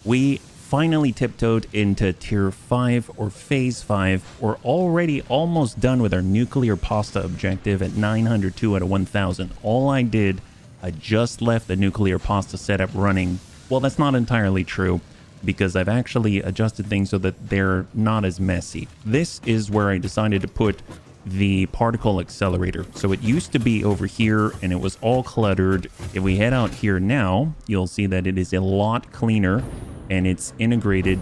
We finally tiptoed into tier 5 or phase 5. We're already almost done with our nuclear pasta objective at 902 out of 1000. All I did, I just left the nuclear pasta setup running. Well, that's not entirely true, because I've actually adjusted things so that they're not as messy. This is where I decided to put the particle accelerator. So it used to be over here and it was all cluttered. If we head out here now, you'll see that it is a lot cleaner and it's integrated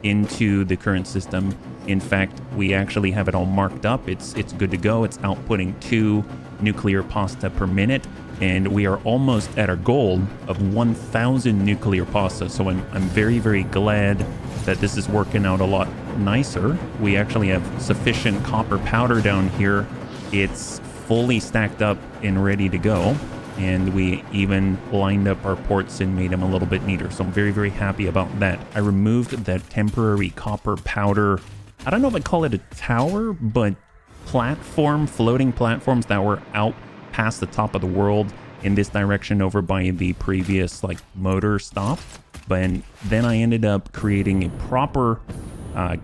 into the current system. In fact, we actually have it all marked up. It's good to go. It's outputting 2 nuclear pasta per minute, and we are almost at our goal of 1000 nuclear pasta. So I'm very, very glad that this is working out a lot nicer. We actually have sufficient copper powder down here. It's fully stacked up and ready to go. And we even lined up our ports and made them a little bit neater. So I'm very, very happy about that. I removed that temporary copper powder. I don't know if I call it a tower, but floating platforms that were out past the top of the world in this direction over by the previous like motor stop. But then I ended up creating a proper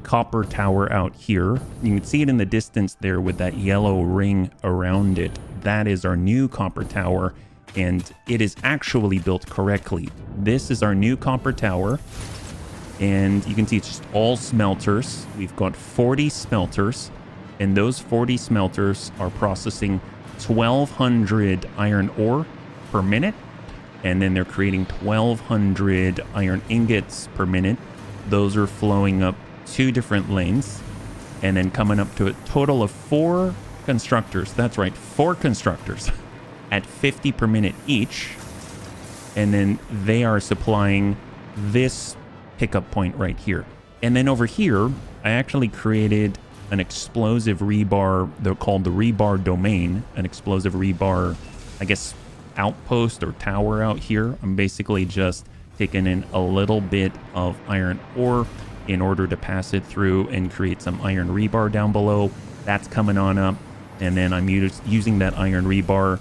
copper tower out here. You can see it in the distance there with that yellow ring around it. That is our new copper tower, and it is actually built correctly. This is our new copper tower, and you can see it's just all smelters. We've got 40 smelters, and those 40 smelters are processing 1200 iron ore per minute, and then they're creating 1200 iron ingots per minute. Those are flowing up 2 different lanes, and then coming up to a total of 4 constructors. That's right, 4 constructors at 50 per minute each. And then they are supplying this pickup point right here. And then over here, I actually created an explosive rebar. They're called the rebar domain, an explosive rebar, I guess, outpost or tower out here. I'm basically just taking in a little bit of iron ore in order to pass it through and create some iron rebar down below. That's coming on up. And then I'm using that iron rebar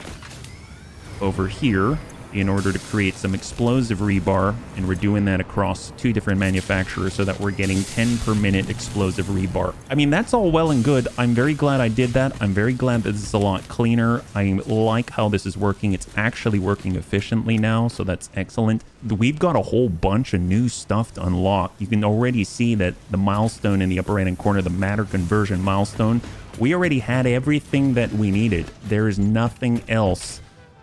over here in order to create some explosive rebar, and we're doing that across 2 different manufacturers so that we're getting 10 per minute explosive rebar. I mean, that's all well and good. I'm very glad I did that. I'm very glad that this is a lot cleaner. I like how this is working. It's actually working efficiently now, so that's excellent. We've got a whole bunch of new stuff to unlock. You can already see that the milestone in the upper right hand corner, the matter conversion milestone, we already had everything that we needed. There is nothing else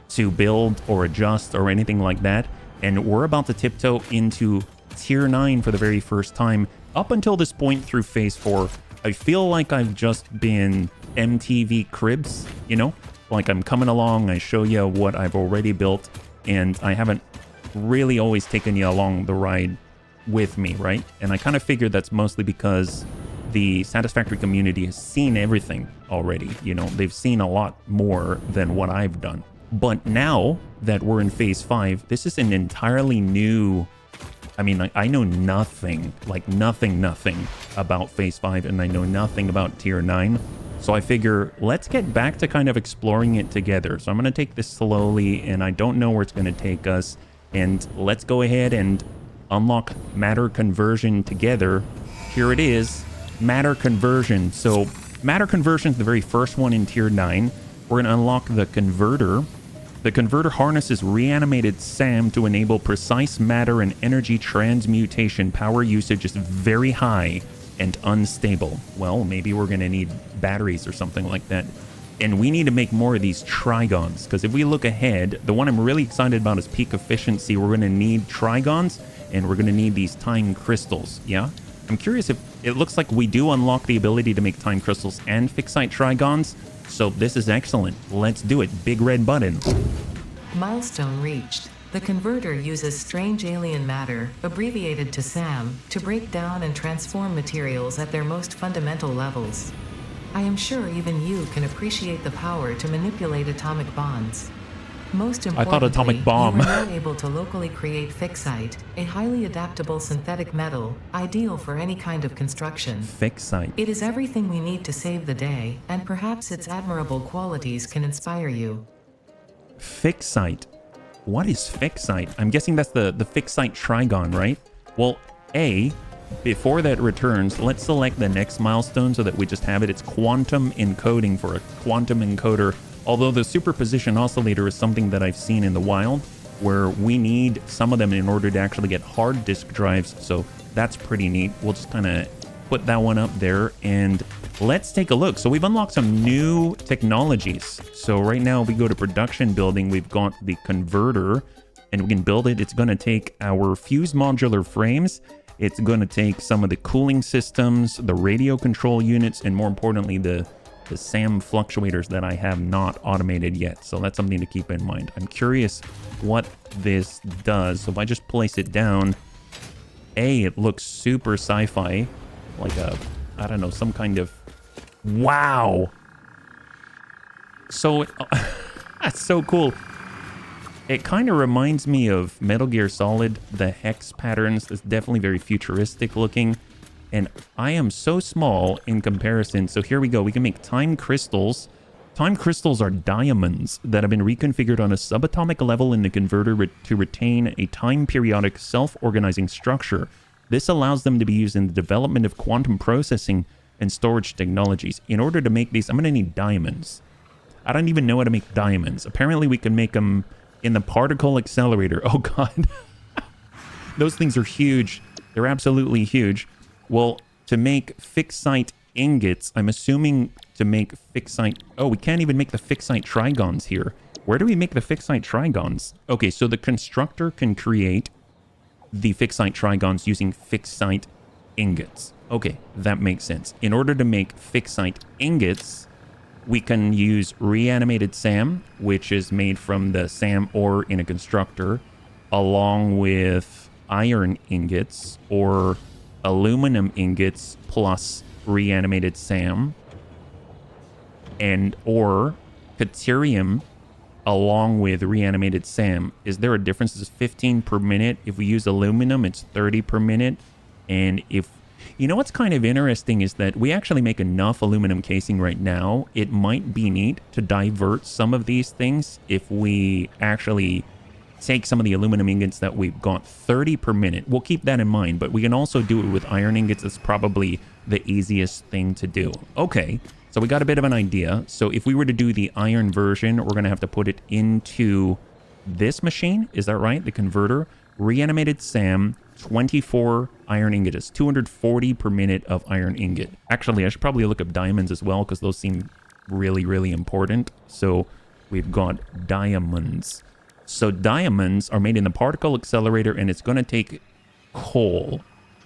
to build or adjust or anything like that. And we're about to tiptoe into tier 9 for the very first time. Up until this point through phase 4, I feel like I've just been MTV Cribs, you know? Like I'm coming along, I show you what I've already built, and I haven't really always taken you along the ride with me, right? And I kind of figured that's mostly because the Satisfactory community has seen everything already. You know, they've seen a lot more than what I've done. But now that we're in phase 5, this is an entirely new... I mean, I know nothing, like nothing about phase 5, and I know nothing about tier 9. So I figure, let's get back to kind of exploring it together. So I'm going to take this slowly, and I don't know where it's going to take us. And let's go ahead and unlock matter conversion together. Here it is, matter conversion. So matter conversion is the very first one in tier 9. We're going to unlock the converter. The converter harnesses reanimated SAM to enable precise matter and energy transmutation. Power usage is very high and unstable. Well, maybe we're going to need batteries or something like that. And we need to make more of these trigons, because if we look ahead, the one I'm really excited about is peak efficiency. We're going to need trigons, and we're going to need these time crystals, yeah? I'm curious if it looks like we do unlock the ability to make time crystals and fixite trigons. So this is excellent. Let's do it. Big red button. Milestone reached. The converter uses strange alien matter, abbreviated to SAM, to break down and transform materials at their most fundamental levels. I am sure even you can appreciate the power to manipulate atomic bonds. Most importantly, I thought atomic bomb. You are now able to locally create fixite, a highly adaptable synthetic metal, ideal for any kind of construction. Fixite. It is everything we need to save the day, and perhaps its admirable qualities can inspire you. Fixite. What is fixite? I'm guessing that's the fixite trigon, right? Well, before that returns, let's select the next milestone so that we just have it. It's quantum encoding for a quantum encoder. Although the superposition oscillator is something that I've seen in the wild, where we need some of them in order to actually get hard disk drives. So that's pretty neat. We'll just kind of put that one up there and let's take a look. So we've unlocked some new technologies. So right now we go to production building. We've got the converter and we can build it. It's going to take our fused modular frames. It's going to take some of the cooling systems, the radio control units, and more importantly, the SAM fluctuators that I have not automated yet. So that's something to keep in mind. I'm curious what this does. So if I just place it down, it looks super sci-fi, like I don't know, some kind of, wow. So that's so cool. It kind of reminds me of Metal Gear Solid, the hex patterns. It's definitely very futuristic looking. And I am so small in comparison. So here we go. We can make time crystals. Time crystals are diamonds that have been reconfigured on a subatomic level in the converter to retain a time periodic self-organizing structure. This allows them to be used in the development of quantum processing and storage technologies. In order to make these, I'm going to need diamonds. I don't even know how to make diamonds. Apparently we can make them in the particle accelerator. Oh God. Those things are huge. They're absolutely huge. Well, to make fixed site ingots, I'm assuming to make fixed site... Oh, we can't even make the fixed site trigons here. Where do we make the fixed site trigons? Okay, so the constructor can create the fixed site trigons using fixed site ingots. Okay, that makes sense. In order to make fixed site ingots, we can use reanimated SAM, which is made from the SAM ore in a constructor, along with iron ingots or aluminum ingots plus reanimated SAM, and or Caterium along with reanimated SAM. Is there a difference? It's 15 per minute. If we use aluminum, it's 30 per minute. And if you know what's kind of interesting is that we actually make enough aluminum casing right now. It might be neat to divert some of these things if we actually take some of the aluminum ingots that we've got. 30 per minute. We'll keep that in mind, but we can also do it with iron ingots. It's probably the easiest thing to do. Okay, so we got a bit of an idea. So if we were to do the iron version, we're going to have to put it into this machine. Is that right? The converter. Reanimated SAM, 24 iron ingots. 240 per minute of iron ingot. Actually, I should probably look up diamonds as well because those seem really, really important. So we've got diamonds. So diamonds are made in the particle accelerator, and it's going to take coal.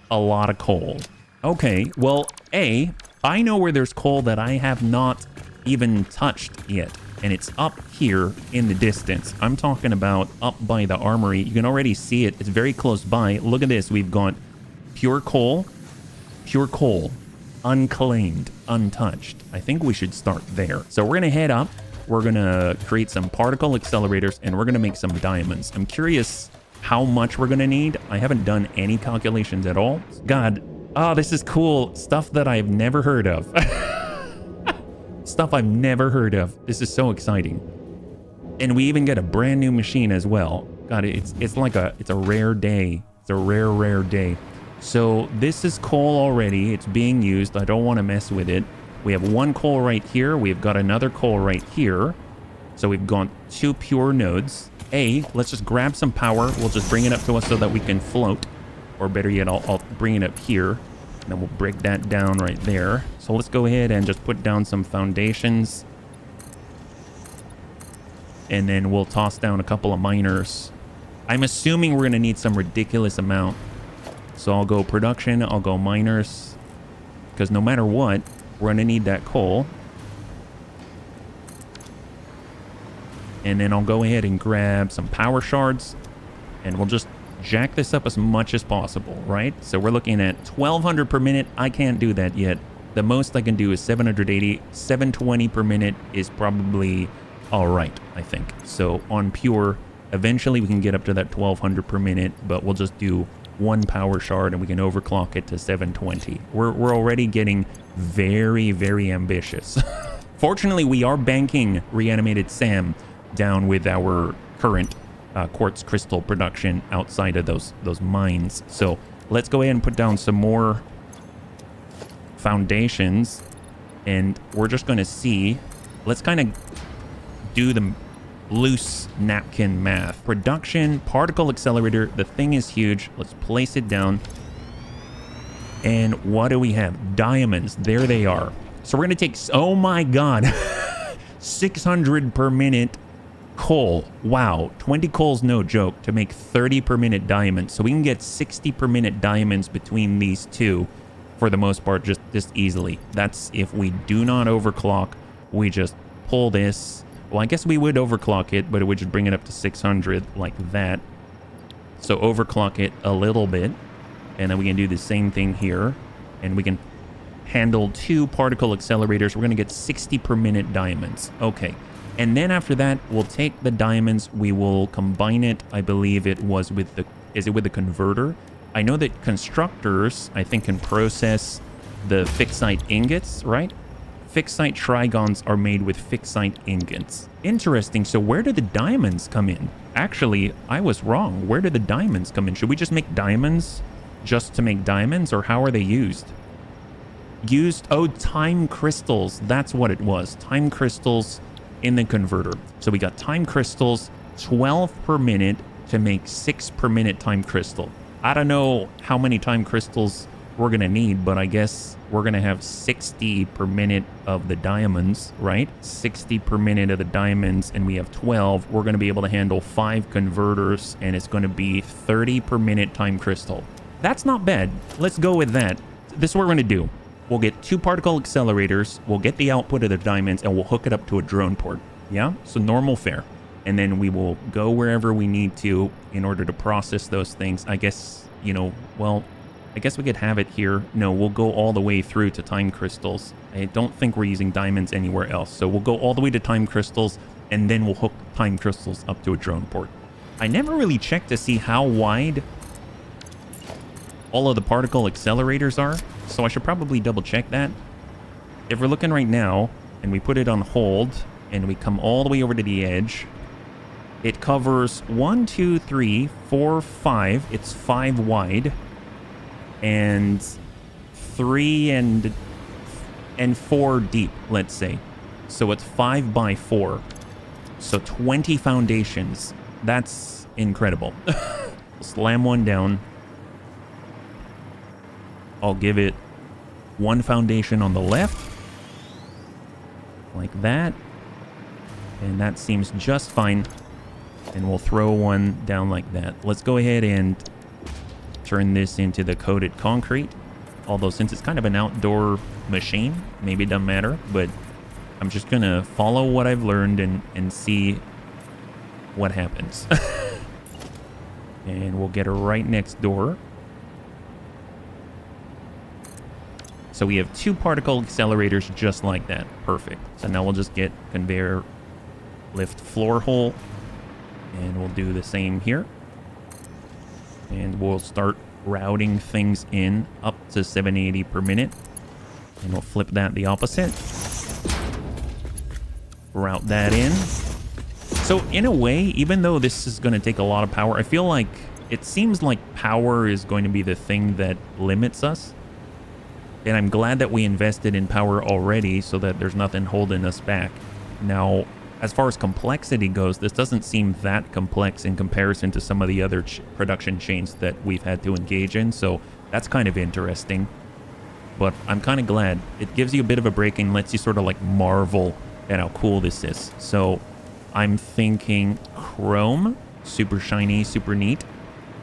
A lot of coal. Okay, well, I know where there's coal that I have not even touched yet, and it's up here in the distance. I'm talking about up by the armory. You can already see it. It's very close by. Look at this. We've got pure coal, unclaimed, untouched. I think we should start there. So we're going to head up. We're going to create some particle accelerators, and we're going to make some diamonds. I'm curious how much we're going to need. I haven't done any calculations at all. God, oh, this is cool. Stuff that I've never heard of. Stuff I've never heard of. This is so exciting. And we even get a brand new machine as well. God, it's like it's a rare day. It's a rare day. So this is coal already. It's being used. I don't want to mess with it. We have one coal right here. We've got another coal right here. So we've got two pure nodes. Let's just grab some power. We'll just bring it up to us so that we can float. Or better yet, I'll bring it up here. And then we'll break that down right there. So let's go ahead and just put down some foundations. And then we'll toss down a couple of miners. I'm assuming we're going to need some ridiculous amount. So I'll go production. I'll go miners. Because no matter what, we're going to need that coal. And then I'll go ahead and grab some power shards. And we'll just jack this up as much as possible, right? So we're looking at 1200 per minute. I can't do that yet. The most I can do is 780. 720 per minute is probably all right, I think. So on pure, eventually we can get up to that 1200 per minute, but we'll just do one power shard and we can overclock it to 720. We're already getting very, very ambitious. Fortunately, we are banking reanimated SAM down with our current quartz crystal production outside of those mines. So let's go ahead and put down some more foundations, and we're just going to see. Let's kind of do the loose napkin math. Production, particle accelerator, the thing is huge. Let's place it down. And what do we have? Diamonds. There they are. So we're going to take, oh my God, 600 per minute coal. Wow, 20 coal's no joke to make 30 per minute diamonds. So we can get 60 per minute diamonds between these two for the most part, just easily. That's if we do not overclock. We just pull this. Well, I guess we would overclock it, but it would just bring it up to 600 like that. So overclock it a little bit, and then we can do the same thing here, and we can handle 2 particle accelerators. We're going to get 60 per minute diamonds. Okay. And then after that, we'll take the diamonds. We will combine it. I believe it was with the... Is it with the converter? I know that constructors, I think, can process the fixite ingots, right? Fixite trigons are made with fixite ingots. Interesting. So where do the diamonds come in? Actually, I was wrong. Where do the diamonds come in? Should we just make diamonds just to make diamonds, or how are they used? Oh, time crystals. That's what it was. Time crystals in the converter. So we got time crystals, 12 per minute to make 6 per minute time crystal. I don't know how many time crystals we're going to need, but I guess we're going to have 60 per minute of the diamonds, right? 60 per minute of the diamonds, and we have 12. We're going to be able to handle 5 converters, and it's going to be 30 per minute time crystal. That's not bad. Let's go with that. This is what we're going to do. We'll get 2 particle accelerators, we'll get the output of the diamonds, and we'll hook it up to a drone port. Yeah? So normal fare. And then we will go wherever we need to in order to process those things. I guess, you know, well, I guess we could have it here. No, we'll go all the way through to time crystals. I don't think we're using diamonds anywhere else. So we'll go all the way to time crystals, and then we'll hook time crystals up to a drone port. I never really checked to see how wide all of the particle accelerators are, so I should probably double check that. If we're looking right now and we put it on hold and we come all the way over to the edge, it covers 1, 2, 3, 4, 5. It's 5 wide, and 3 and 4 deep, let's say. So it's 5 by 4. So 20 foundations. That's incredible. Slam one down. I'll give it 1 foundation on the left, like that, and that seems just fine. And we'll throw one down like that. Let's go ahead and turn this into the coated concrete. Although since it's kind of an outdoor machine, maybe it doesn't matter, but I'm just gonna follow what I've learned and see what happens. And we'll get her right next door. So we have 2 particle accelerators just like that. Perfect. So now we'll just get conveyor lift floor hole, and we'll do the same here. And we'll start routing things in up to 780 per minute. And we'll flip that the opposite. Route that in. So in a way, even though this is going to take a lot of power, I feel like it seems like power is going to be the thing that limits us. And I'm glad that we invested in power already so that there's nothing holding us back. Now, as far as complexity goes, this doesn't seem that complex in comparison to some of the other production chains that we've had to engage in. So that's kind of interesting. But I'm kind of glad. It gives you a bit of a break and lets you sort of like marvel at how cool this is. So I'm thinking chrome, super shiny, super neat.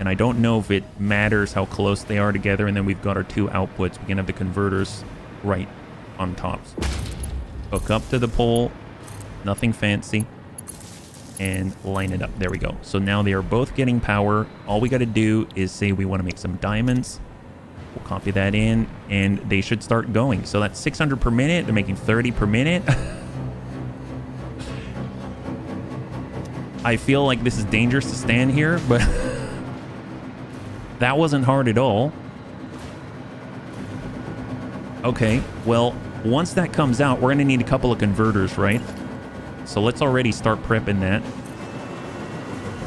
And I don't know if it matters how close they are together. And then we've got our 2 outputs. We can have the converters right on top. Hook up to the pole. Nothing fancy. And line it up. There we go. So now they are both getting power. All we got to do is say we want to make some diamonds. We'll copy that in. And they should start going. So that's 600 per minute. They're making 30 per minute. I feel like this is dangerous to stand here, but... That wasn't hard at all. Okay, well, once that comes out, we're going to need a couple of converters, right? So let's already start prepping that.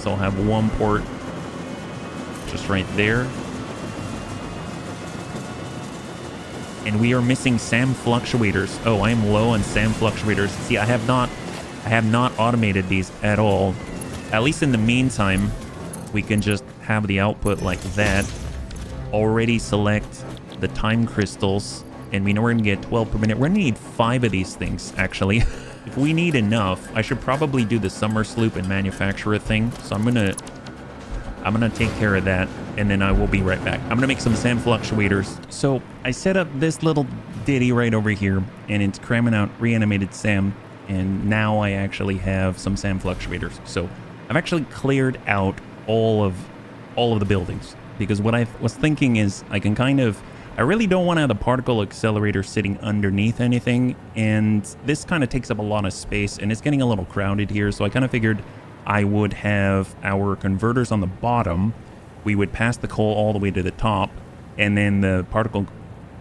So I'll have 1 port just right there. And we are missing SAM fluctuators. Oh, I am low on SAM fluctuators. See, I have not automated these at all. At least in the meantime, we can just have the output like that. Already select the time crystals. And we know we're going to get 12 per minute. We're going to need 5 of these things, actually. If we need enough, I should probably do the summer sloop and manufacture a thing. So I'm gonna take care of that, and then I will be right back. I'm gonna make some SAM fluctuators. So I set up this little ditty right over here, and it's cramming out reanimated SAM. And now I actually have some SAM fluctuators. So I've actually cleared out all of the buildings, because what I was thinking is I really don't want to have the particle accelerator sitting underneath anything, and this kind of takes up a lot of space, and it's getting a little crowded here, so I kind of figured I would have our converters on the bottom. We would pass the coal all the way to the top, and then the particle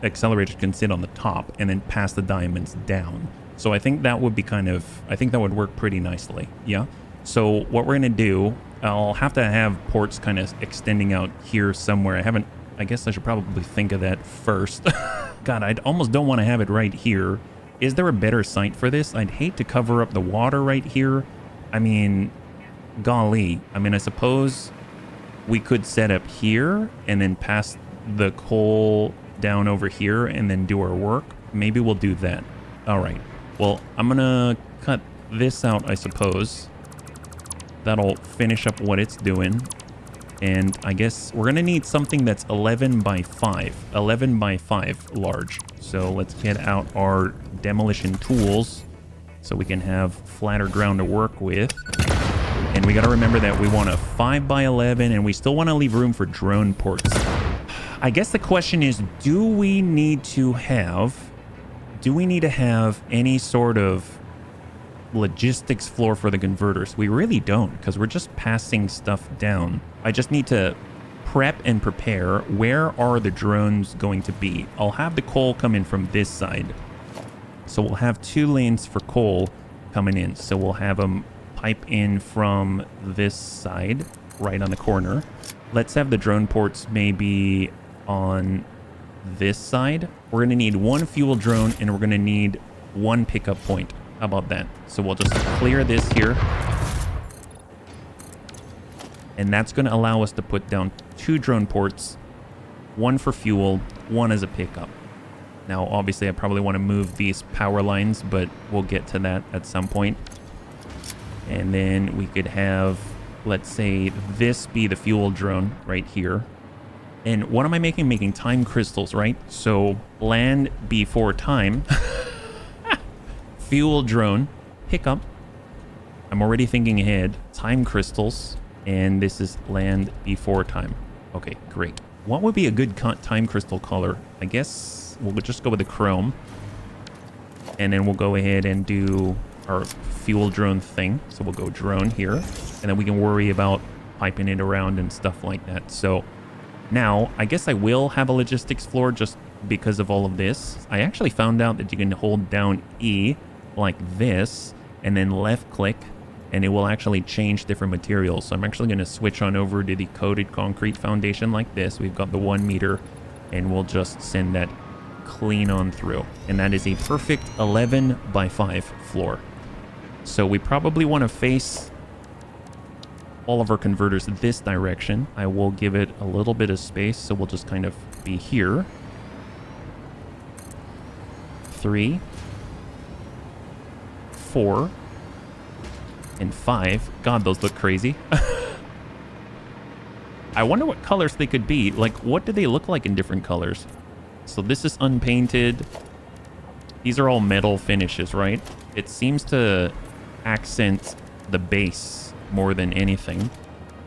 accelerators can sit on the top, and then pass the diamonds down. So I think that would be I think that would work pretty nicely, yeah? So what we're going to do, I'll have to have ports kind of extending out here somewhere. I guess I should probably think of that first. God, I almost don't want to have it right here. Is there a better site for this? I'd hate to cover up the water right here. I mean, golly. I mean, I suppose we could set up here and then pass the coal down over here and then do our work. Maybe we'll do that. All right. Well, I'm going to cut this out, I suppose. That'll finish up what it's doing. And I guess we're going to need something that's 11 by 5. 11 by 5 large. So let's get out our demolition tools so we can have flatter ground to work with. And we got to remember that we want a 5 by 11, and we still want to leave room for drone ports. I guess the question is, do we need to have any sort of logistics floor for the converters? We really don't, because we're just passing stuff down. I just need to prep and prepare. Where are the drones going to be? I'll have the coal come in from this side. So we'll have 2 lanes for coal coming in. So we'll have them pipe in from this side, right on the corner. Let's have the drone ports maybe on this side. We're going to need 1 fuel drone, and we're going to need 1 pickup point. How about that? So we'll just clear this here. And that's going to allow us to put down 2 drone ports, 1 for fuel, 1 as a pickup. Now, obviously, I probably want to move these power lines, but we'll get to that at some point. And then we could have, let's say, this be the fuel drone right here. And what am I making? Making time crystals, right? So land before time. Fuel drone, pickup. I'm already thinking ahead. Time crystals. And this is land before time. Okay, great. What would be a good time crystal color? I guess we'll just go with the chrome. And then we'll go ahead and do our fuel drone thing. So we'll go drone here. And then we can worry about piping it around and stuff like that. So now, I guess I will have a logistics floor just because of all of this. I actually found out that you can hold down E like this and then left click, and it will actually change different materials. So I'm actually going to switch on over to the coated concrete foundation like this. We've got the 1 meter, and we'll just send that clean on through. And that is a perfect 11 by 5 floor. So we probably want to face all of our converters this direction. I will give it a little bit of space, so we'll just kind of be here. 3, 4, and 5. God, those look crazy. I wonder what colors they could be. Like, what do they look like in different colors? So this is unpainted. These are all metal finishes, right? It seems to accent the base more than anything.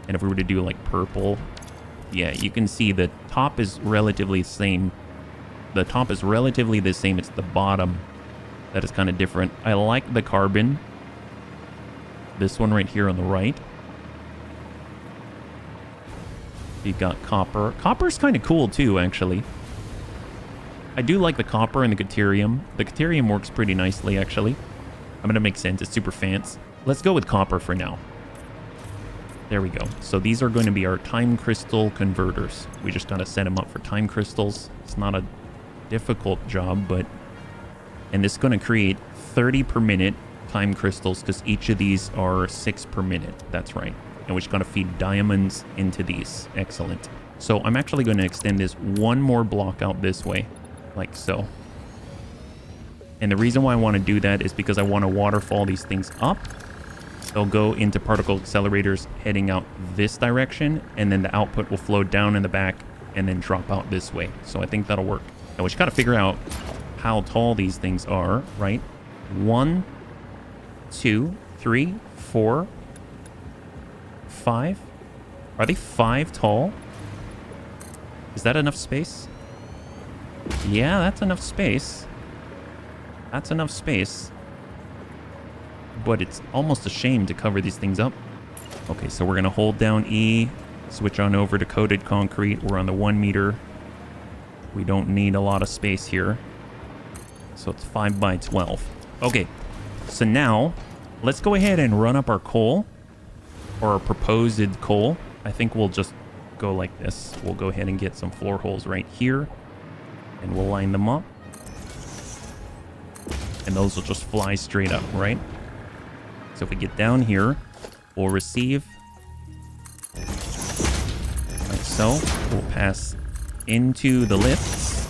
And if we were to do like purple, yeah, you can see the top is relatively the same. The top is relatively the same. It's the bottom that is kind of different. I like the carbon. This one right here on the right. You've got copper. Copper's kind of cool too, actually. I do like the copper and the deuterium. The deuterium works pretty nicely, actually. I'm gonna make sense. It's super fancy. Let's go with copper for now. There we go. So these are going to be our time crystal converters. We just gotta set them up for time crystals. It's not difficult job, but... And this is going to create 30 per minute time crystals because each of these are 6 per minute. That's right. And we're just going to feed diamonds into these. Excellent. So I'm actually going to extend this one more block out this way, like so. And the reason why I want to do that is because I want to waterfall these things up. They'll go into particle accelerators heading out this direction, and then the output will flow down in the back and then drop out this way. So I think that'll work. Now we just got to figure out how tall these things are, right? 1, 2, 3, 4, 5. Are they 5 tall? Is that enough space? Yeah, that's enough space. That's enough space. But it's almost a shame to cover these things up. Okay, so we're going to hold down E, switch on over to coated concrete. We're on the 1 meter. We don't need a lot of space here. So it's 5 by 12. Okay, so now let's go ahead and run up our coal, or our proposed coal. I think we'll just go like this. We'll go ahead and get some floor holes right here, and we'll line them up. And those will just fly straight up, right? So if we get down here, we'll receive like so. We'll pass into the lifts.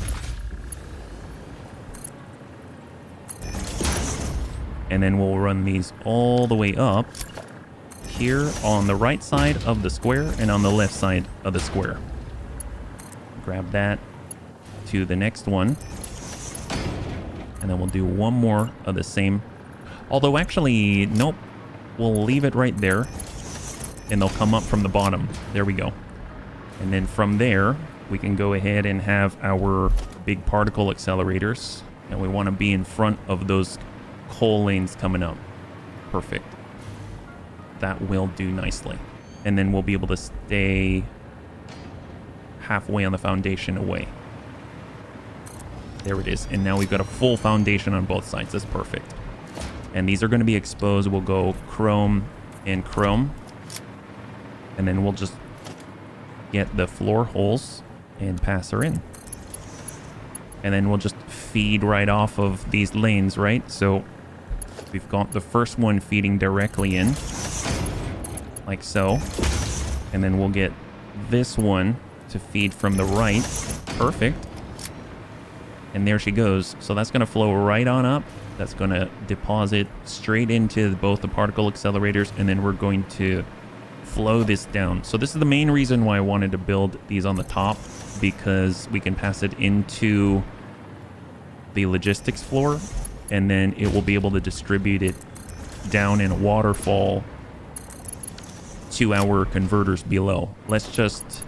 And then we'll run these all the way up here on the right side of the square and on the left side of the square. Grab that to the next one. And then we'll do one more of the same. Although actually, nope. We'll leave it right there. And they'll come up from the bottom. There we go. And then from there, we can go ahead and have our big particle accelerators. And we want to be in front of those coal lanes coming up. Perfect. That will do nicely. And then we'll be able to stay halfway on the foundation away. There it is. And now we've got a full foundation on both sides. That's perfect. And these are going to be exposed. We'll go chrome and chrome. And then we'll just get the floor holes and pass her in. And then we'll just feed right off of these lanes, right? So we've got the first one feeding directly in, like so. And then we'll get this one to feed from the right. Perfect. And there she goes. So that's going to flow right on up. That's going to deposit straight into both the particle accelerators, and then we're going to flow this down. So this is the main reason why I wanted to build these on the top, because we can pass it into the logistics floor, and then it will be able to distribute it down in a waterfall to our converters below. Let's just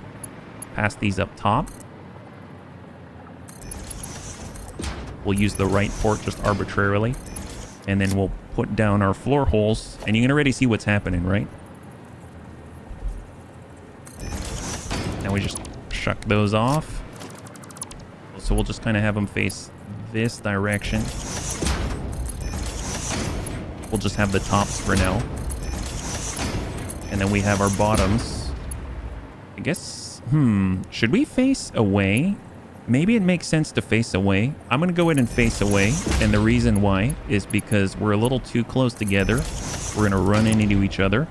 pass these up top. We'll use the right port just arbitrarily, and then we'll put down our floor holes, and you can already see what's happening, right? Now we just shuck those off. So we'll just kind of have them face this direction. We'll just have the tops for now. And then we have our bottoms. I guess, should we face away? Maybe it makes sense to face away. I'm going to go ahead and face away. And the reason why is because we're a little too close together. We're going to run into each other.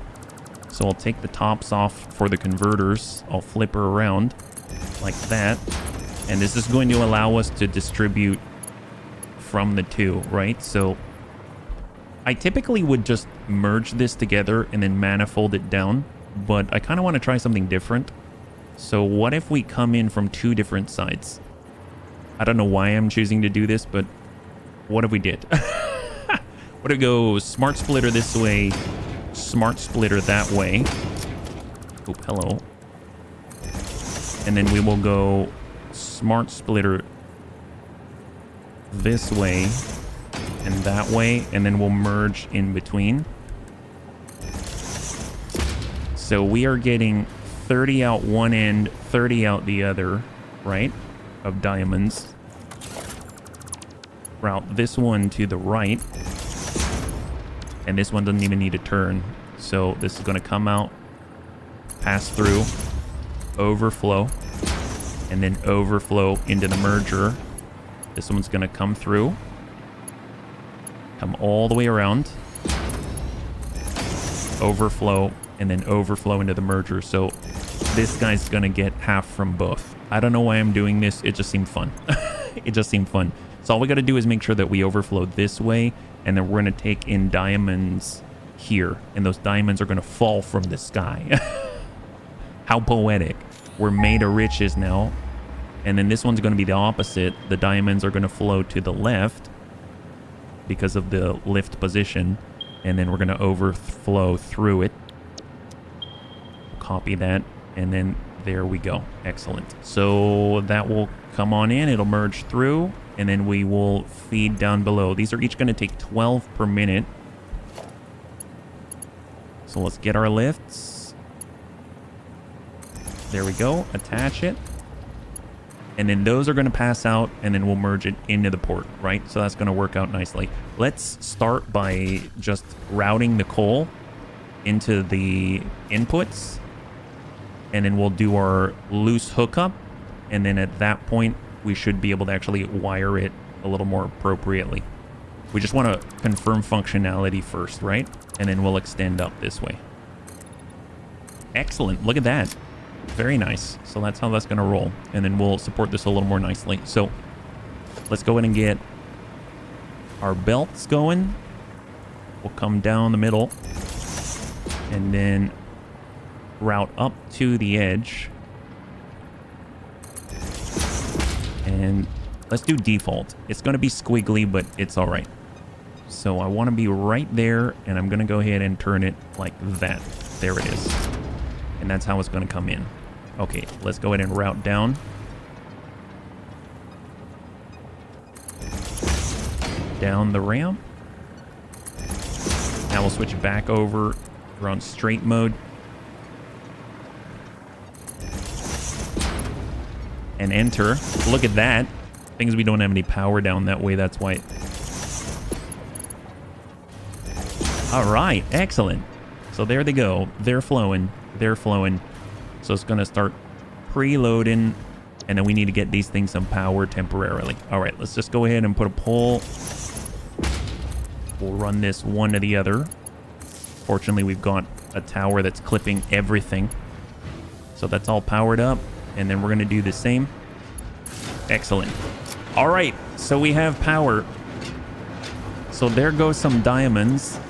So I'll take the tops off for the converters. I'll flip her around like that. And this is going to allow us to distribute from the two, right? So I typically would just merge this together and then manifold it down. But I kind of want to try something different. So what if we come in from two different sides? I don't know why I'm choosing to do this, but what if we did? What if we go smart splitter this way, smart splitter that way? Oh, hello. And then we will go smart splitter this way and that way, and then we'll merge in between. So we are getting 30 out one end, 30 out the other, right, of diamonds. Route this one to the right. And this one doesn't even need a turn. So this is going to come out, pass through, overflow, and then overflow into the merger. This one's going to come through. Come all the way around. Overflow, and then overflow into the merger. So this guy's going to get half from both. I don't know why I'm doing this. It just seemed fun. It just seemed fun. So all we got to do is make sure that we overflow this way, and then we're going to take in diamonds here, and those diamonds are going to fall from the sky. How poetic. We're made of riches now. And then this one's going to be the opposite. The diamonds are going to flow to the left because of the lift position, and then we're going to overflow through it. Copy that, and then there we go. Excellent. So that will come on in, it'll merge through, and then we will feed down below. These are each going to take 12 per minute. So let's get our lifts. There we go. Attach it. And then those are going to pass out, and then we'll merge it into the port, right? So that's going to work out nicely. Let's start by just routing the coal into the inputs, and then we'll do our loose hookup. And then at that point, we should be able to actually wire it a little more appropriately. We just want to confirm functionality first, right? And then we'll extend up this way. Excellent. Look at that. Very nice. So that's how that's going to roll. And then we'll support this a little more nicely. So let's go ahead and get our belts going. We'll come down the middle and then route up to the edge. And let's do default. It's going to be squiggly, but it's all right. So I want to be right there, and I'm going to go ahead and turn it like that. There it is. And that's how it's going to come in. Okay, let's go ahead and route down. Down the ramp. Now we'll switch back over. We're on straight mode. And enter. Look at that. Things we don't have any power down that way, that's why. All right, excellent. So there they go. They're flowing. They're flowing. So it's going to start preloading, and then we need to get these things some power temporarily. All right, let's just go ahead and put a pole. We'll run this one to the other. Fortunately, we've got a tower that's clipping everything. So that's all powered up, and then we're going to do the same. Excellent. All right, so we have power. So there goes some diamonds.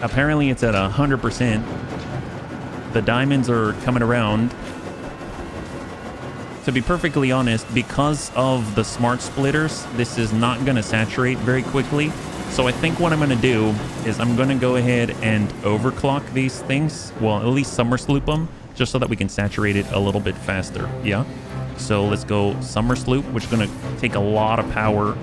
Apparently it's at 100%. The diamonds are coming around. To be perfectly honest, because of the smart splitters, this is not going to saturate very quickly. So I think what I'm going to do is I'm going to go ahead and overclock these things. Well, at least summer sloop them, just so that we can saturate it a little bit faster. Yeah. So let's go summer sloop, which is going to take a lot of power.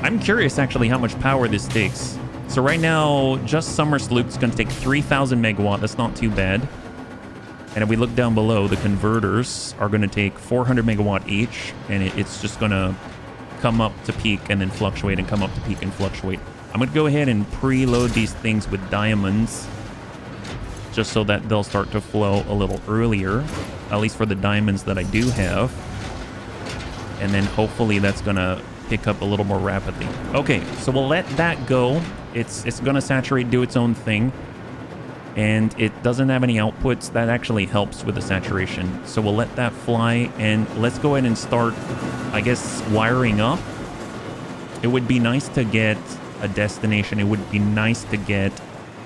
I'm curious actually how much power this takes. So right now, just summer sloop is going to take 3,000 megawatt. That's not too bad. And if we look down below, the converters are going to take 400 megawatt each, and it's just going to come up to peak and then fluctuate and come up to peak and fluctuate. I'm going to go ahead and preload these things with diamonds just so that they'll start to flow a little earlier, at least for the diamonds that I do have. And then hopefully that's going to pick up a little more rapidly. Okay, so we'll let that go. It's going to saturate, do its own thing. And it doesn't have any outputs. That actually helps with the saturation. So we'll let that fly, and let's go ahead and start, I guess, wiring up. It would be nice to get a destination. It would be nice to get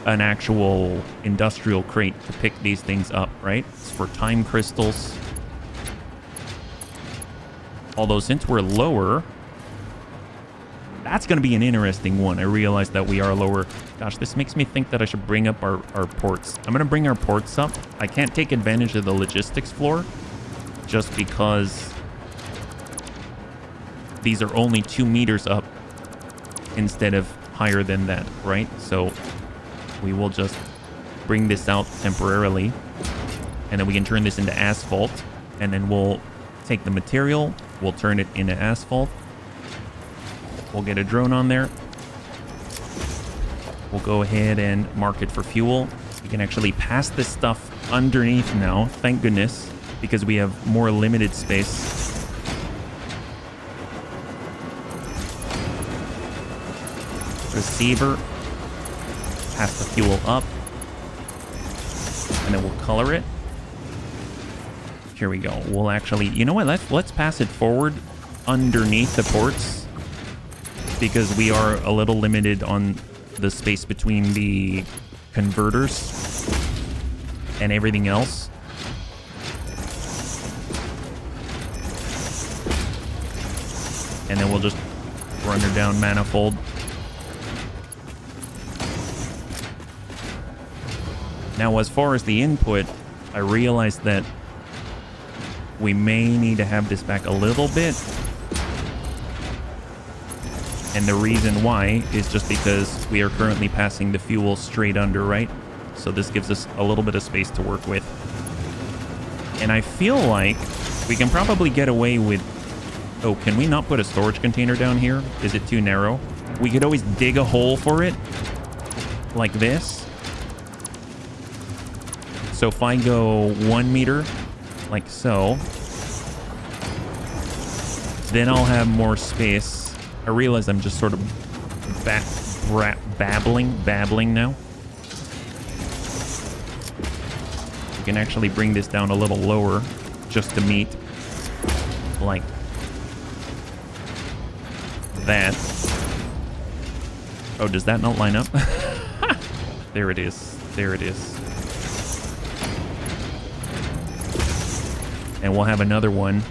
an actual industrial crate to pick these things up, right? It's for time crystals. Although since we're lower, that's going to be an interesting one. I realize that we are lower. Gosh, this makes me think that I should bring up our ports. I'm going to bring our ports up. I can't take advantage of the logistics floor just because these are only 2 meters up instead of higher than that, right? So we will just bring this out temporarily, and then we can turn this into asphalt, and then we'll take the material, we'll turn it into asphalt. We'll get a drone on there. We'll go ahead and mark it for fuel. We can actually pass this stuff underneath now, thank goodness, because we have more limited space. receiver, pass the fuel up, and then we'll color it. Here we go. We'll actually, you know what? Let's pass it forward underneath the ports, because we are a little limited on the space between the converters and everything else. And then we'll just run her down manifold. Now, as far as the input, I realized that we may need to have this back a little bit. And the reason why is just because we are currently passing the fuel straight under, right? So this gives us a little bit of space to work with. And I feel like we can probably get away with... Oh, can we not put a storage container down here? Is it too narrow? We could always dig a hole for it, like this. So if I go 1 meter, like so, then I'll have more space. I realize I'm just sort of babbling now. We can actually bring this down a little lower just to meet, like that. Oh, does that not line up? There it is. There it is. And we'll have another one.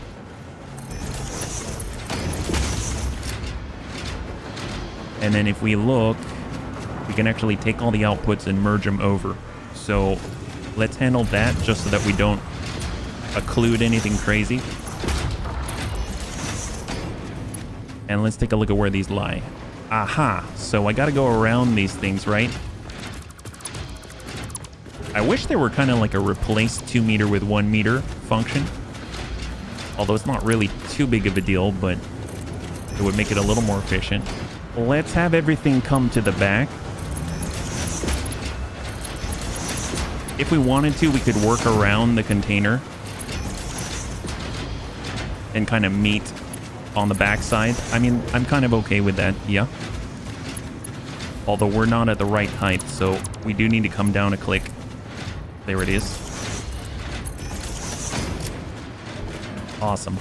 And then if we look, we can actually take all the outputs and merge them over. So let's handle that just so that we don't occlude anything crazy. And let's take a look at where these lie. Aha! So I gotta go around these things, right? I wish there were kind of like a replace 2 meter with 1 meter function. Although it's not really too big of a deal, but it would make it a little more efficient. Let's have everything come to the back. If we wanted to, we could work around the container and kind of meet on the backside. I mean, I'm kind of okay with that, yeah. Although we're not at the right height, so we do need to come down a click. There it is. Awesome.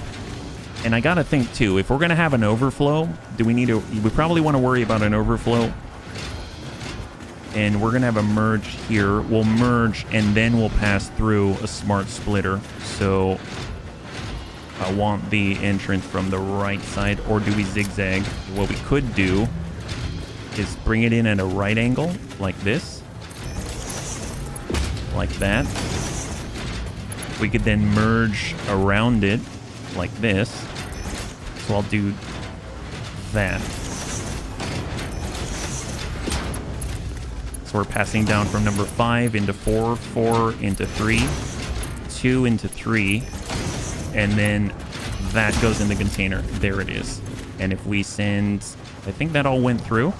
And I gotta think too, if we're gonna have an overflow, we probably want to worry about an overflow. And we're gonna have a merge here. We'll merge and then we'll pass through a smart splitter. So I want the entrance from the right side, or do we zigzag? What we could do is bring it in at a right angle, like this. Like that. We could then merge around it like this. So I'll do that. So we're passing down from number 5 into 4, 4 into 3, 2 into 3, and then that goes in the container. There it is. And if we send, I think that all went through.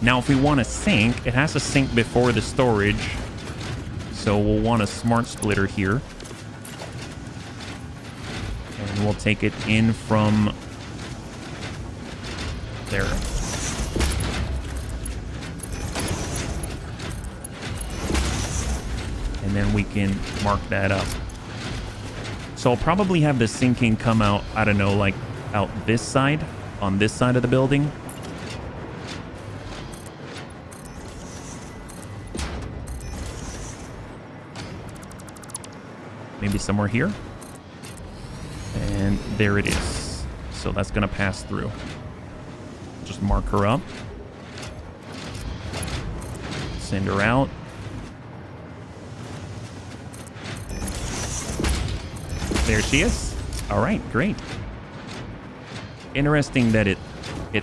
Now if we want to sync, it has to sync before the storage. So we'll want a smart splitter here. And we'll take it in from there. And then we can mark that up. So I'll probably have the syncing come out, I don't know, like out this side, on this side of the building. Maybe somewhere here. And there it is. So that's going to pass through. Just mark her up. Send her out. There she is. All right, great. Interesting that it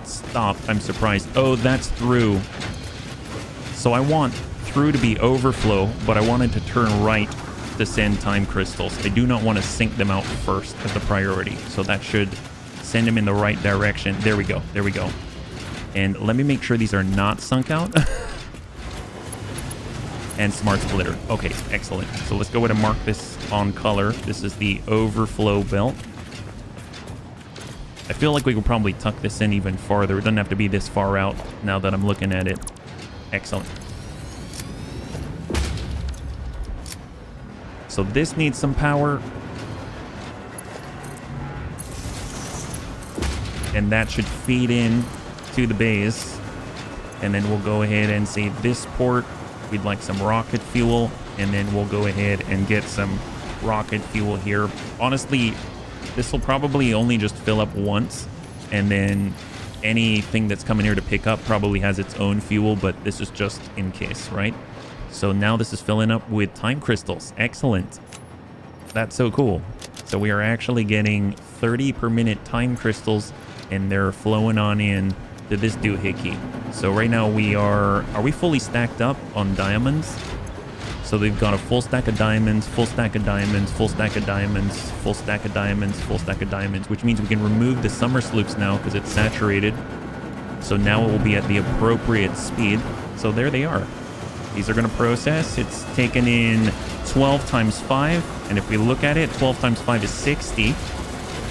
stopped. I'm surprised. Oh, that's through. So I want through to be overflow, but I wanted to turn right to send time crystals. I do not want to sync them out first as the priority. So that should send them in the right direction. There we go. There we go. And let me make sure these are not sunk out. And smart splitter. Okay, excellent. So let's go ahead and mark this on color. This is the overflow belt. I feel like we could probably tuck this in even farther. It doesn't have to be this far out now that I'm looking at it. Excellent. So this needs some power. And that should feed in to the base. And then we'll go ahead and save this port. We'd like some rocket fuel. And then we'll go ahead and get some rocket fuel here. Honestly, this will probably only just fill up once. And then anything that's coming here to pick up probably has its own fuel. But this is just in case, right? So now this is filling up with time crystals. Excellent. That's so cool. So we are actually getting 30 per minute time crystals. And they're flowing on in to this doohickey. So right now are we fully stacked up on diamonds? So they've got a full stack of diamonds, full stack of diamonds, full stack of diamonds, full stack of diamonds, full stack of diamonds, which means we can remove the summer sloops now because it's saturated. So now it will be at the appropriate speed. So there they are. These are going to process. It's taken in 12 times 5. And if we look at it, 12 times 5 is 60.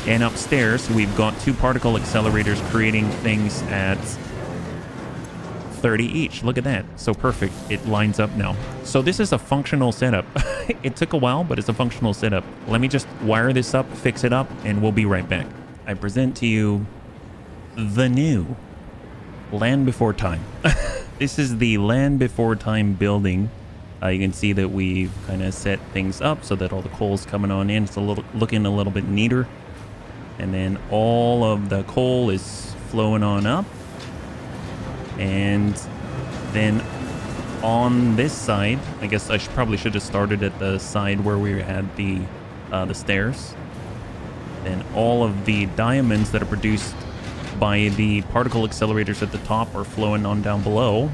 And upstairs, we've got 2 particle accelerators creating things at 30 each. Look at that. So perfect. It lines up now. So this is a functional setup. It took a while, but it's a functional setup. Let me just wire this up, fix it up, and we'll be right back. I present to you the new Land Before Time. This is the Land Before Time building. You can see that we've kind of set things up so that all the coal's coming on in. It's looking a little bit neater. And then all of the coal is flowing on up. And then on this side, I guess I probably should have started at the side where we had the stairs. Then all of the diamonds that are produced by the particle accelerators at the top are flowing on down below.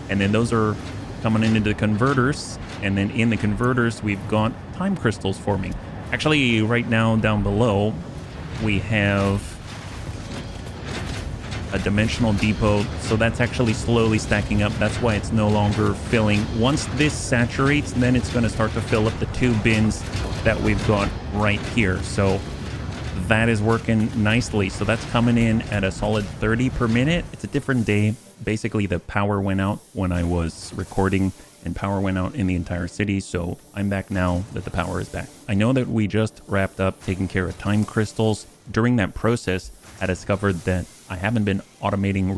And then those are coming into the converters. And then in the converters, we've got time crystals forming. Actually, right now down below, we have a dimensional depot, so that's actually slowly stacking up. That's why it's no longer filling. Once this saturates, then it's going to start to fill up the 2 bins that we've got right here. So that is working nicely. So that's coming in at a solid 30 per minute. It's a different day. Basically, the power went out when I was recording, and power went out in the entire city. So I'm back now that the power is back. I know that we just wrapped up taking care of time crystals. During that process, I discovered that I haven't been automating the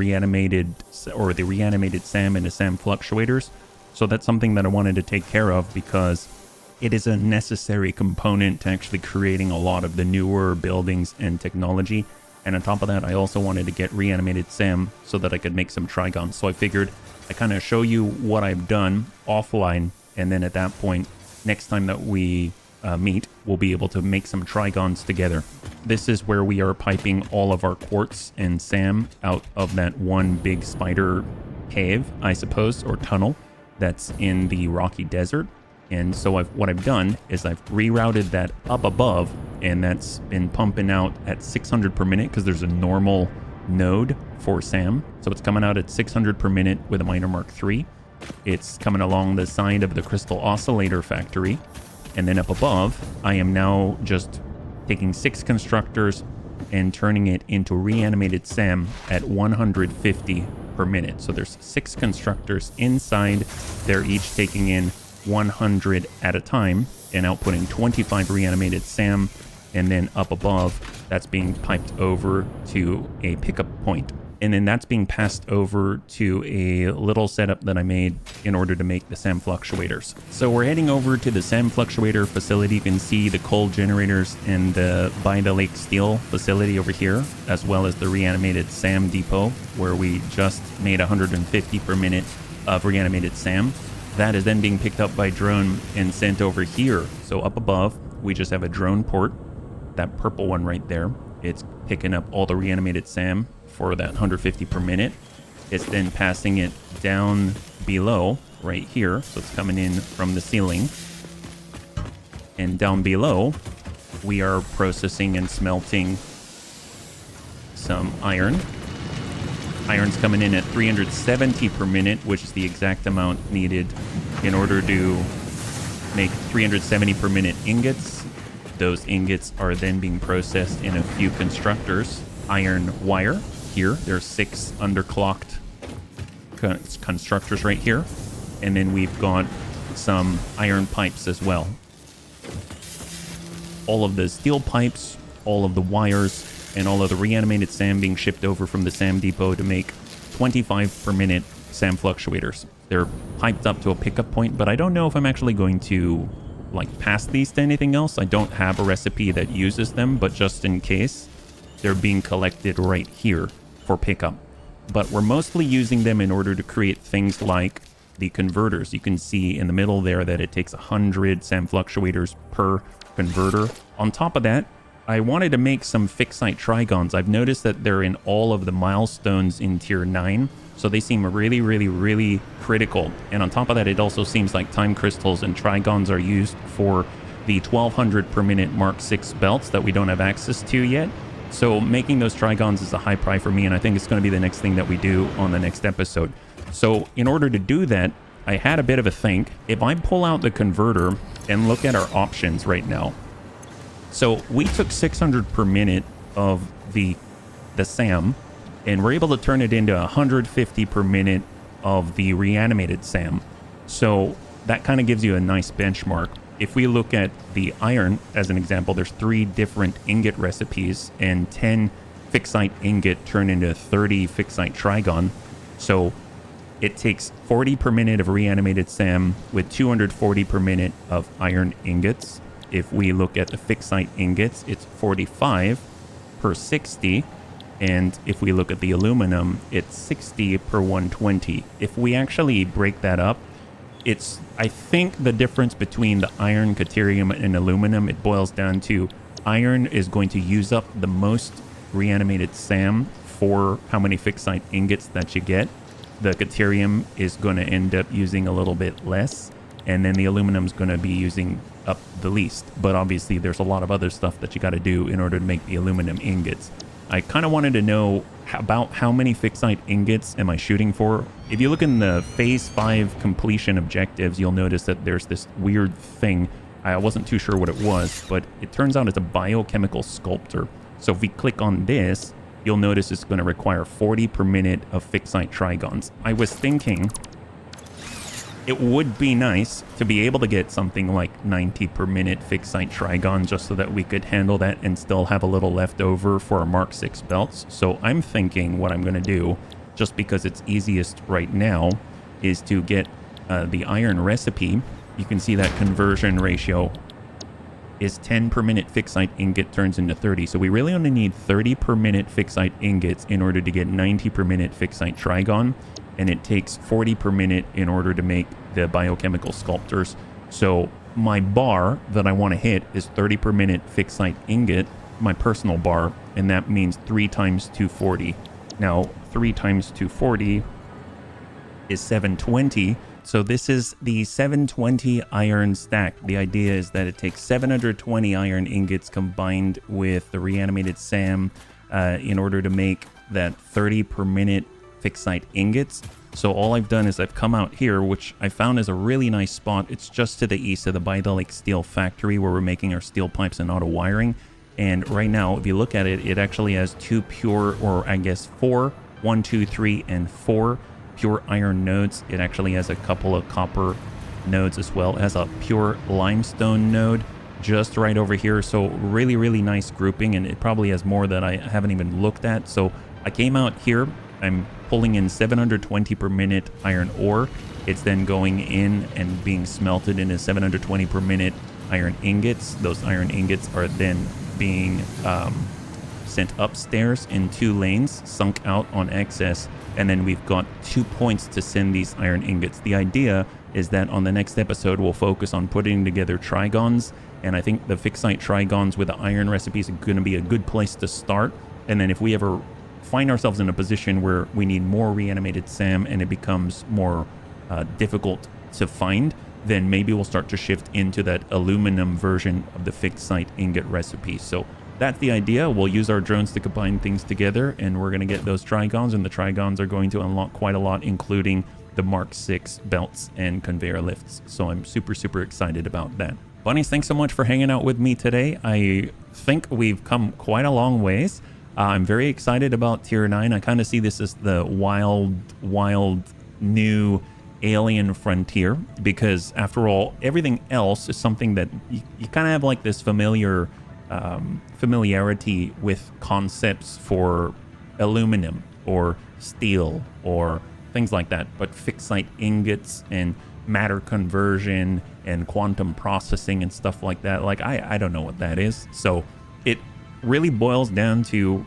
reanimated SAM into SAM fluctuators. So that's something that I wanted to take care of because it is a necessary component to actually creating a lot of the newer buildings and technology. And on top of that, I also wanted to get reanimated SAM so that I could make some trigons. So I figured I kind of show you what I've done offline. And then at that point, next time that we meet, we'll be able to make some trigons together. This is where we are piping all of our quartz and SAM out of that one big spider cave, I suppose, or tunnel that's in the rocky desert. And so what I've done is I've rerouted that up above, and that's been pumping out at 600 per minute because there's a normal node for SAM. So it's coming out at 600 per minute with a miner Mark III. It's coming along the side of the crystal oscillator factory. And then up above, I am now just taking 6 constructors and turning it into reanimated SAM at 150 per minute. So there's 6 constructors inside. They're each taking in 100 at a time and outputting 25 reanimated SAM. And then up above, that's being piped over to a pickup point. And then that's being passed over to a little setup that I made in order to make the SAM fluctuators. So we're heading over to the SAM fluctuator facility. You can see the coal generators and the by the lake steel facility over here, as well as the reanimated SAM depot, where we just made 150 per minute of reanimated SAM. That is then being picked up by drone and sent over here. So up above, we just have a drone port, that purple one right there. It's picking up all the reanimated SAM for that 150 per minute. It's then passing it down below right here. So it's coming in from the ceiling. And down below, we are processing and smelting some iron. Iron's coming in at 370 per minute, which is the exact amount needed in order to make 370 per minute ingots. Those ingots are then being processed in a few constructors. iron wire here. There's 6 underclocked constructors right here. And then we've got some iron pipes as well. All of the steel pipes, all of the wires, and all of the reanimated SAM being shipped over from the SAM depot to make 25 per minute SAM fluctuators. They're piped up to a pickup point, but I don't know if I'm actually going to like pass these to anything else. I don't have a recipe that uses them, but just in case, they're being collected right here for pickup. But we're mostly using them in order to create things like the converters. You can see in the middle there that it takes 100 SAM fluctuators per converter. On top of that, I wanted to make some fixed site trigons. I've noticed that they're in all of the milestones in tier 9, so they seem really, really, really critical. And on top of that, it also seems like time crystals and trigons are used for the 1200 per minute Mark 6 belts that we don't have access to yet. So making those trigons is a high priority for me, and I think it's going to be the next thing that we do on the next episode. So in order to do that, I had a bit of a think. If I pull out the converter and look at our options right now, so we took 600 per minute of the SAM, and we're able to turn it into 150 per minute of the reanimated SAM. So that kind of gives you a nice benchmark. If we look at the iron as an example, there's 3 different ingot recipes, and 10 fixed site ingot turn into 30 fixed site trigon. So it takes 40 per minute of reanimated SAM with 240 per minute of iron ingots. If we look at the fixed site ingots, it's 45 per 60. And if we look at the aluminum, it's 60 per 120. If we actually break that up, I think the difference between the iron, deuterium, and aluminum, it boils down to iron is going to use up the most reanimated SAM for how many fixed site ingots that you get. The deuterium is going to end up using a little bit less, and then the aluminum is going to be using up the least. But obviously there's a lot of other stuff that you got to do in order to make the aluminum ingots. I kind of wanted to know about how many fixed site ingots am I shooting for. If you look in the phase 5 completion objectives, you'll notice that there's this weird thing. I wasn't too sure what it was, but it turns out it's a biochemical sculptor. So if we click on this, you'll notice it's going to require 40 per minute of fixed site trigons. I was thinking it would be nice to be able to get something like 90 per minute fixed site trigon, just so that we could handle that and still have a little left over for our Mark 6 belts. So I'm thinking what I'm going to do, just because it's easiest right now, is to get the iron recipe. You can see that conversion ratio is 10 per minute fixed site ingot turns into 30. So we really only need 30 per minute fixed site ingots in order to get 90 per minute fixed site trigon. And it takes 40 per minute in order to make the biochemical sculptors. So my bar that I want to hit is 30 per minute fixed site ingot, my personal bar, and that means 3 times 240. Now, 3 times 240 is 720. So this is the 720 iron stack. The idea is that it takes 720 iron ingots combined with the reanimated SAM in order to make that 30 per minute fixed site ingots. So all I've done is I've come out here, which I found is a really nice spot. It's just to the east of the Bidelic Steel Factory, where we're making our steel pipes and auto wiring. And right now, if you look at it, it actually has 2 pure, or I guess 4, 1, 2, 3, and 4 pure iron nodes. It actually has a couple of copper nodes as well. It has a pure limestone node just right over here. So really, really nice grouping, and it probably has more that I haven't even looked at. So I came out here. I'm pulling in 720 per minute iron ore. It's then going in and being smelted into 720 per minute iron ingots. Those iron ingots are then being sent upstairs in 2 lanes, sunk out on excess, and then we've got 2 points to send these iron ingots. The idea is that on the next episode, we'll focus on putting together trigons, and I think the fixed site trigons with the iron recipes are going to be a good place to start. And then if we ever find ourselves in a position where we need more reanimated SAM and it becomes more difficult to find, then maybe we'll start to shift into that aluminum version of the fixed site ingot recipe. So that's the idea. We'll use our drones to combine things together, and we're going to get those trigons, and the trigons are going to unlock quite a lot, including the Mark 6 belts and conveyor lifts. So I'm super, super excited about that. Bunnies, thanks so much for hanging out with me today. I think we've come quite a long ways. I'm very excited about Tier 9. I kind of see this as the wild new alien frontier, because after all, everything else is something that you kind of have like this familiarity with concepts for aluminum or steel or things like that. But fixite ingots and matter conversion and quantum processing and stuff like that, like I don't know what that is. So it really boils down to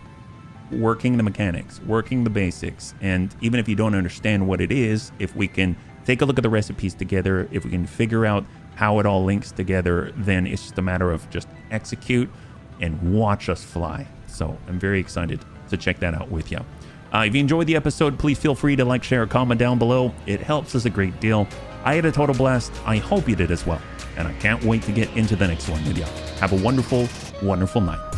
working the mechanics, working the basics. And even if you don't understand what it is, if we can take a look at the recipes together, if we can figure out how it all links together, then it's just a matter of just execute and watch us fly. So I'm very excited to check that out with you. If you enjoyed the episode, please feel free to like, share, comment down below. It helps us a great deal. I had a total blast. I hope you did as well. And I can't wait to get into the next one with you. Have a wonderful, wonderful night.